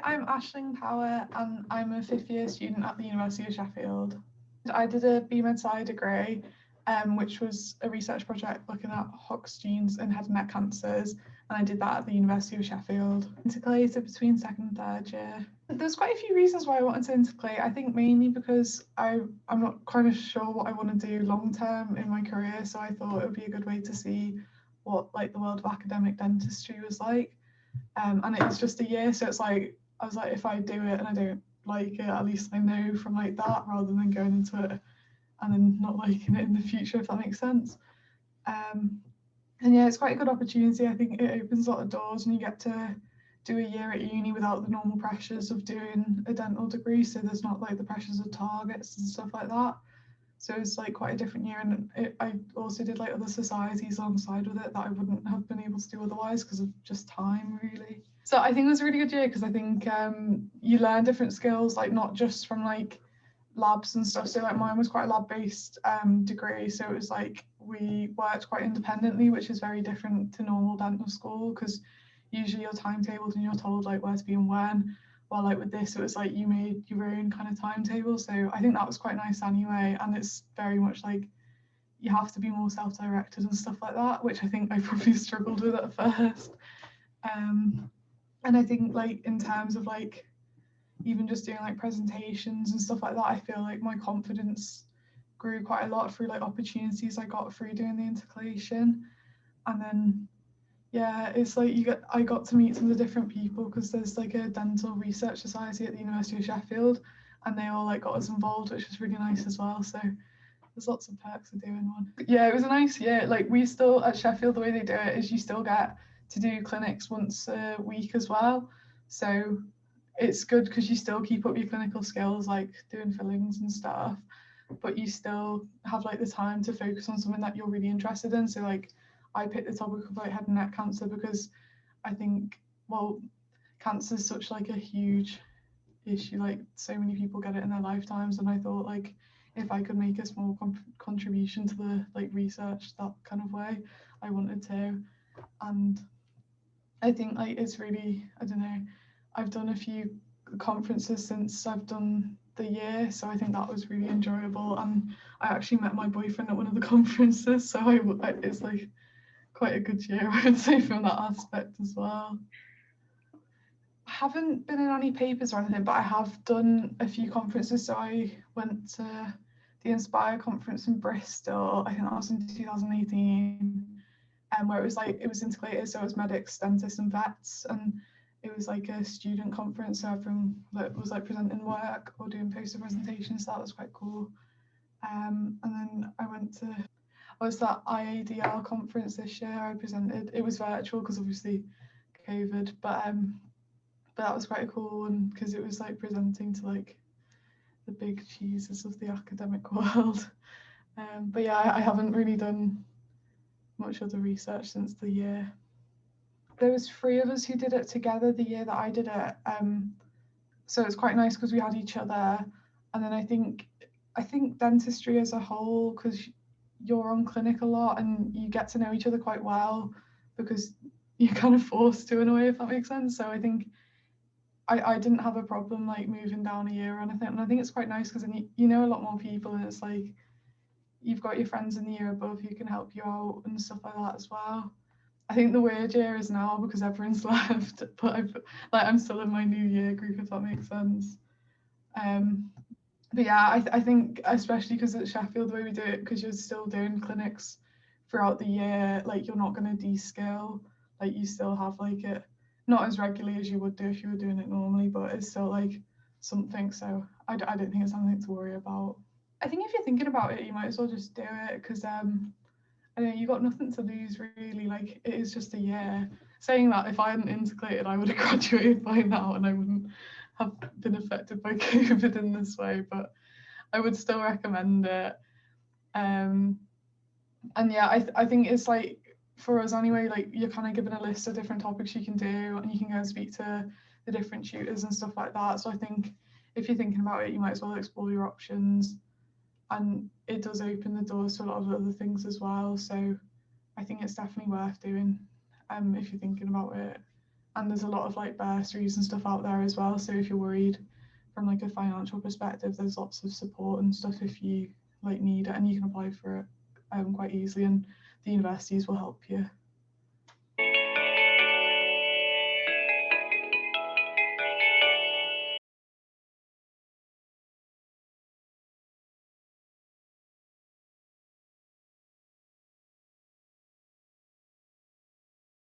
Hi, I'm Aisling Power and I'm a fifth year student at the University of Sheffield. I did a BMed degree, which was a research project looking at Hox genes in head and neck cancers, and I did that at the University of Sheffield. Intercalated between second and third year. There's quite a few reasons why I wanted to intercalate. I think mainly because I'm not kind of sure what I want to do long term in my career, so I thought it would be a good way to see what like the world of academic dentistry was like. And it's just a year, so it's like I was like, if I do it and I don't like it, at least I know from like that, rather than going into it and then not liking it in the future, if that makes sense. And yeah, it's quite a good opportunity. I think it opens a lot of doors, and you get to do a year at uni without the normal pressures of doing a dental degree. So there's not like the pressures of targets and stuff like that. So it's like quite a different year, and I also did like other societies alongside with it that I wouldn't have been able to do otherwise because of just time, really. So I think it was a really good year because I think you learn different skills, like not just from like labs and stuff. So like mine was quite a lab-based degree, so it was like we worked quite independently, which is very different to normal dental school because usually you're timetabled and you're told like where to be and when. Well, like with this, it was like you made your own kind of timetable. So I think that was quite nice anyway. And it's very much like you have to be more self-directed and stuff like that, which I think I probably struggled with at first. And I think like in terms of like even just doing like presentations and stuff like that, I feel like my confidence grew quite a lot through like opportunities I got through doing the intercalation. And then yeah, it's like I got to meet some of the different people because there's like a dental research society at the University of Sheffield, and they all like got us involved, which was really nice as well. So there's lots of perks of doing one. Yeah, it was a nice year. Like we still at Sheffield, the way they do it is you still get to do clinics once a week as well. So it's good because you still keep up your clinical skills, like doing fillings and stuff, but you still have like the time to focus on something that you're really interested in. So like I picked the topic of like head and neck cancer because I think, well, cancer is such like a huge issue, like so many people get it in their lifetimes, and I thought like if I could make a small contribution to the like research that kind of way, I wanted to. And I think like it's really, I don't know, I've done a few conferences since I've done the year, so I think that was really enjoyable, and I actually met my boyfriend at one of the conferences, so it's like quite a good year, I would say, from that aspect as well. I haven't been in any papers or anything, but I have done a few conferences. So I went to the Inspire conference in Bristol, I think that was in 2018, where it was integrated, so it was medics, dentists and vets, and it was like a student conference, so everyone that was like presenting work or doing poster presentations, so that was quite cool. And then I was that IADL conference this year. I presented. It was virtual because obviously COVID, but that was quite a cool one because it was like presenting to like the big cheeses of the academic world. But yeah, I haven't really done much other research since the year. There was 3 of us who did it together the year that I did it. So it's quite nice because we had each other. And then I think dentistry as a whole, because you're on clinic a lot and you get to know each other quite well because you're kind of forced to in a way, if that makes sense. So I think I didn't have a problem like moving down a year or anything. And I think it's quite nice because then you know a lot more people, and it's like you've got your friends in the year above who can help you out and stuff like that as well. I think the weird year is now because everyone's left, but I'm still in my new year group, if that makes sense. But yeah, I think especially because at Sheffield the way we do it, because you're still doing clinics throughout the year, like you're not going to de-skill, like you still have like it not as regularly as you would do if you were doing it normally, but it's still like something. So I don't think it's something to worry about. I think if you're thinking about it, you might as well just do it because I know you got nothing to lose really. Like it is just a year. Saying that, if I hadn't integrated, I would have graduated by now and I wouldn't have been affected by COVID in this way, but I would still recommend it. And yeah, I think it's like for us anyway, like you're kind of given a list of different topics you can do, and you can go and speak to the different tutors and stuff like that. So I think if you're thinking about it, you might as well explore your options, and it does open the doors to a lot of other things as well. So I think it's definitely worth doing if you're thinking about it. and there's a lot of like bursaries and stuff out there as well. So if you're worried from like a financial perspective, there's lots of support and stuff if you like need it, and you can apply for it quite easily, and the universities will help you.